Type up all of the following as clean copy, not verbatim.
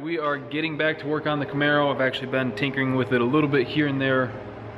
we are getting back to work on the Camaro. I've actually been tinkering with it a little bit here and there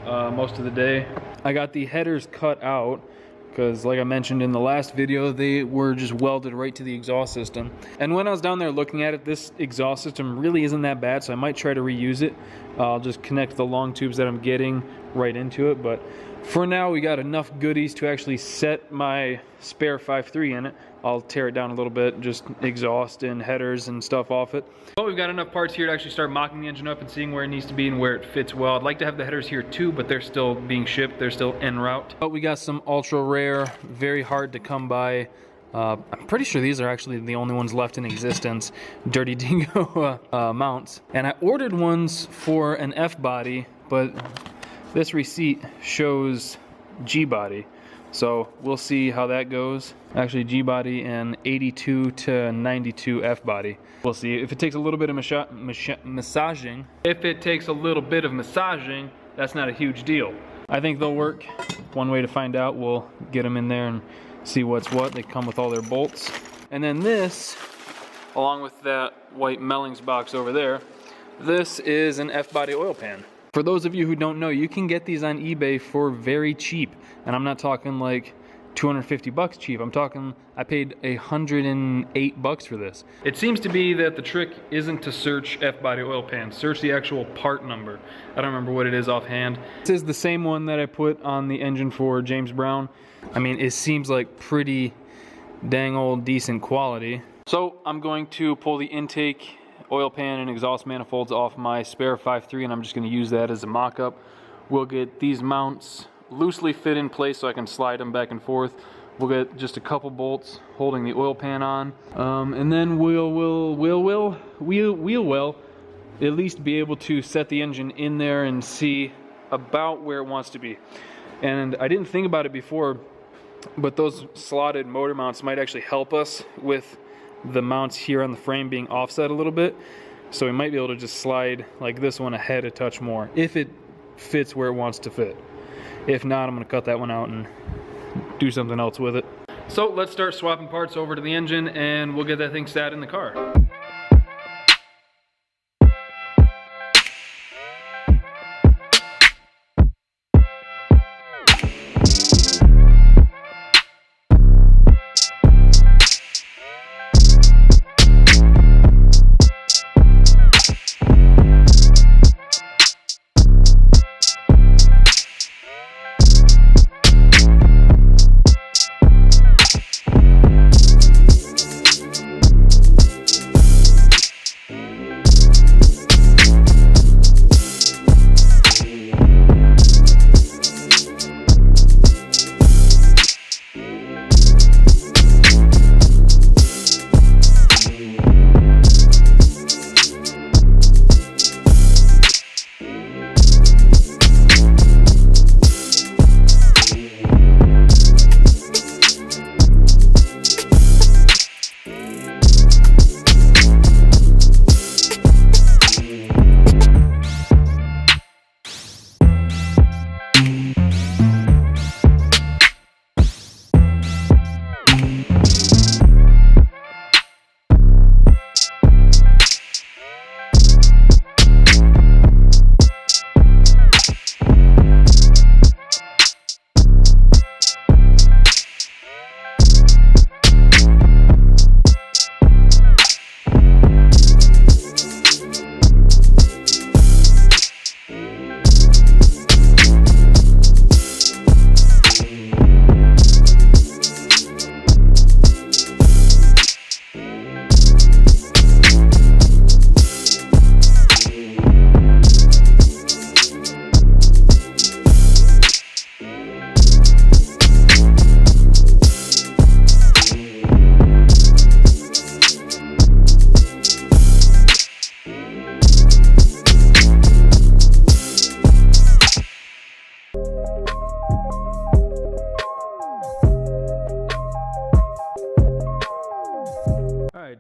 most of the day. I got the headers cut out because, like I mentioned in the last video, they were just welded right to the exhaust system. And when I was down there looking at it, this exhaust system really isn't that bad, so I might try to reuse it. I'll just connect the long tubes that I'm getting right into it, but for now we got enough goodies to actually set my spare 5.3 in it. I'll tear it down a little bit, just exhaust and headers and stuff off it. But we've got enough parts here to actually start mocking the engine up and seeing where it needs to be and where it fits well. I'd like to have the headers here too, but they're still being shipped. They're still en route. But we got some ultra rare, very hard to come by. I'm pretty sure these are actually the only ones left in existence, Dirty Dingo mounts. And I ordered ones for an F body, but this receipt shows G body. So we'll see how that goes. Actually, G body and 82 to 92 F body. We'll see. If it takes a little bit of massaging, that's not a huge deal. I think they'll work. One way to find out, we'll get them in there and see what's what. They come with all their bolts. And then this, along with that white Mellings box over there, this is an F body oil pan. For those of you who don't know, you can get these on eBay for very cheap. And I'm not talking like 250 bucks cheap. I'm talking, I paid $108 for this. It seems to be that the trick isn't to search F-body oil pan. Search the actual part number. I don't remember what it is offhand. This is the same one that I put on the engine for James Brown. I mean, it seems like pretty dang old decent quality. So I'm going to pull the intake, oil pan, and exhaust manifolds off my spare 5.3, and I'm just going to use that as a mock-up. We'll get these mounts loosely fit in place so I can slide them back and forth. We'll get just a couple bolts holding the oil pan on, and then we'll at least be able to set the engine in there and see about where it wants to be. And I didn't think about it before, but those slotted motor mounts might actually help us with the mounts here on the frame being offset a little bit, so we might be able to just slide like this one ahead a touch more if it fits where it wants to fit. If not, I'm going to cut that one out and do something else with it. So let's start swapping parts over to the engine and we'll get that thing sat in the car.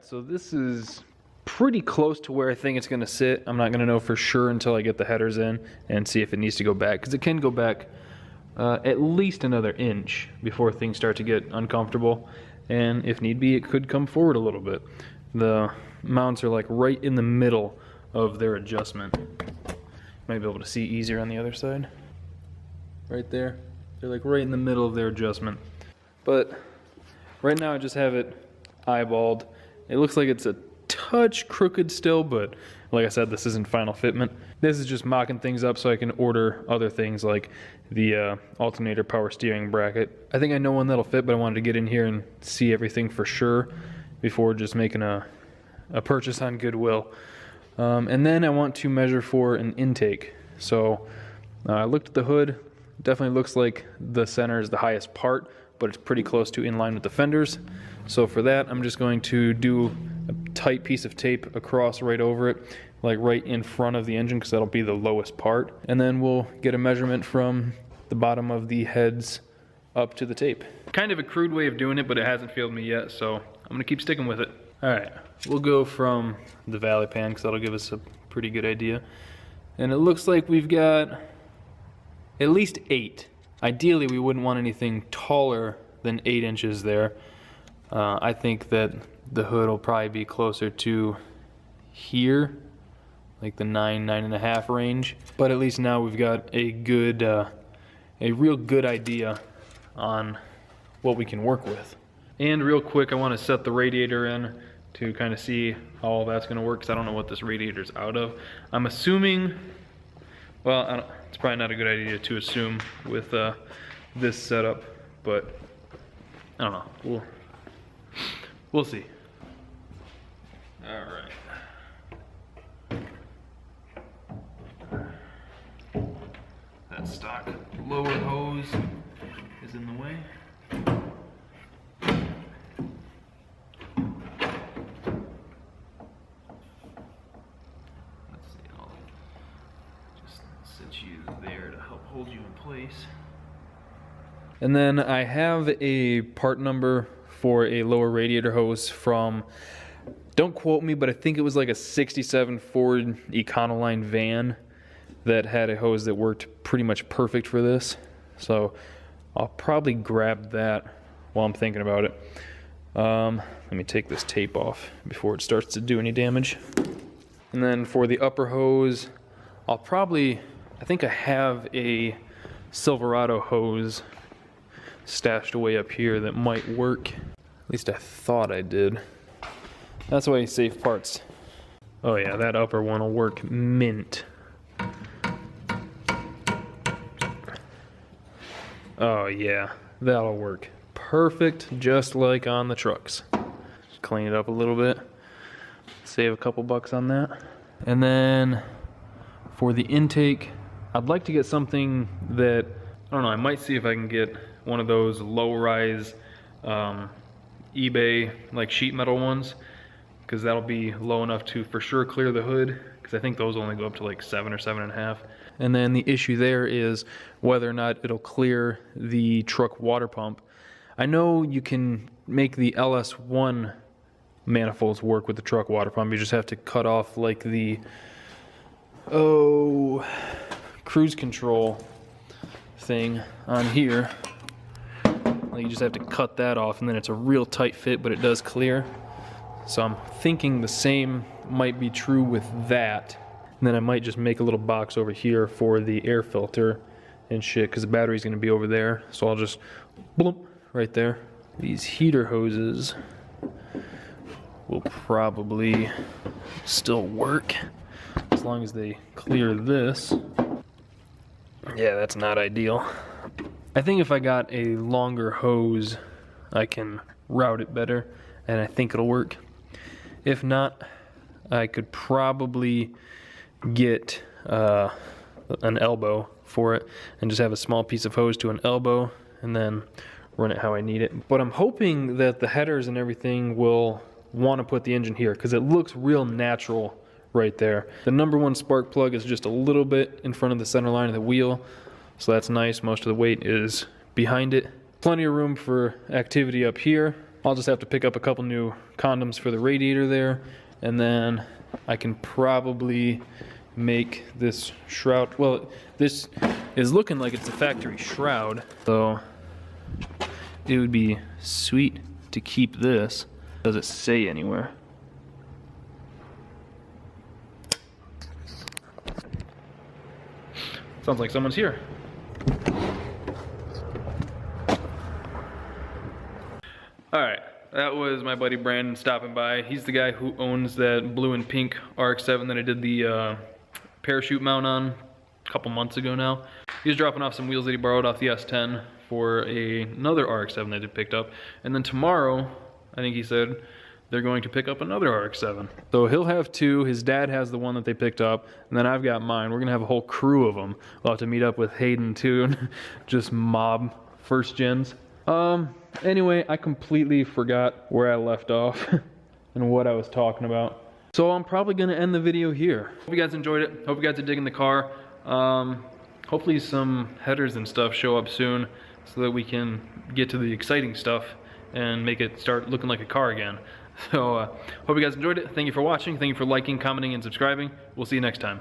So this is pretty close to where I think it's going to sit. I'm not going to know for sure until I get the headers in and see if it needs to go back, because it can go back at least another inch before things start to get uncomfortable, and if need be it could come forward a little bit. The mounts are like right in the middle of their adjustment. Might be able to see easier on the other side. Right there. They're like right in the middle of their adjustment. But right now I just have it eyeballed. It looks like it's a touch crooked still, but like I said, this isn't final fitment. This is just mocking things up so I can order other things like the alternator power steering bracket. I think I know one that'll fit, but I wanted to get in here and see everything for sure before just making a purchase on Goodwill. And then I want to measure for an intake. So I looked at the hood. Definitely looks like the center is the highest part, but it's pretty close to in line with the fenders. So for that, I'm just going to do a tight piece of tape across right over it, like right in front of the engine, because that'll be the lowest part. And then we'll get a measurement from the bottom of the heads up to the tape. Kind of a crude way of doing it, but it hasn't failed me yet, so I'm gonna keep sticking with it. All right, we'll go from the valley pan, because that'll give us a pretty good idea. And it looks like we've got at least 8. Ideally, we wouldn't want anything taller than 8 inches there. I think that the hood will probably be closer to here, like the 9.5 range. But at least now we've got a good, a real good idea on what we can work with. And real quick, I want to set the radiator in to kind of see how all that's going to work, because I don't know what this radiator's out of. I'm assuming, well, it's probably not a good idea to assume with this setup, but I don't know. We'll see. All right. That stock lower hose is in the way. Let's see, I'll just set you there to help hold you in place. And then I have a part number for a lower radiator hose from, don't quote me, but I think it was like a 67 Ford Econoline van that had a hose that worked pretty much perfect for this. So I'll probably grab that while I'm thinking about it. Let me take this tape off before it starts to do any damage. And then for the upper hose, I think I have a Silverado hose stashed away up here that might work. At least I thought I did. That's why you save parts. Oh yeah, that upper one will work mint. Oh yeah, that'll work perfect, just like on the trucks. Just clean it up a little bit, save a couple bucks on that. And then for the intake, I'd like to get something that, I don't know, I might see if I can get one of those low-rise eBay like sheet metal ones, because that'll be low enough to for sure clear the hood, because I think those only go up to like 7 or 7.5. And then the issue there is whether or not it'll clear the truck water pump. I know you can make the LS1 manifolds work with the truck water pump. You just have to cut off like the cruise control thing on here. Like you just have to cut that off, and then it's a real tight fit, but it does clear. So I'm thinking the same might be true with that. And then I might just make a little box over here for the air filter and shit, because the battery's gonna be over there. So I'll just bloop right there. These heater hoses will probably still work as long as they clear this. Yeah, that's not ideal. I think if I got a longer hose, I can route it better, and I think it'll work. If not, I could probably get an elbow for it and just have a small piece of hose to an elbow and then run it how I need it. But I'm hoping that the headers and everything will want to put the engine here, because it looks real natural right there. The number 1 spark plug is just a little bit in front of the center line of the wheel, so that's nice. Most of the weight is behind it. Plenty of room for activity up here. I'll just have to pick up a couple new condoms for the radiator there, and then I can probably make this shroud. Well, this is looking like it's a factory shroud, so it would be sweet to keep this. Does it say anywhere? Sounds like someone's here. Alright, that was my buddy Brandon stopping by. He's the guy who owns that blue and pink RX-7 that I did the parachute mount on a couple months ago now. He was dropping off some wheels that he borrowed off the S10 for another RX-7 that he picked up. And then tomorrow, I think he said, they're going to pick up another RX-7. So he'll have two. His dad has the one that they picked up, and then I've got mine. We're gonna have a whole crew of them. We'll have to meet up with Hayden too, and just mob first gens. Anyway, I completely forgot where I left off and what I was talking about. So I'm probably gonna end the video here. Hope you guys enjoyed it. Hope you guys are digging the car. Hopefully some headers and stuff show up soon so that we can get to the exciting stuff and make it start looking like a car again. So hope you guys enjoyed it. Thank you for watching. Thank you for liking, commenting, and subscribing. We'll see you next time.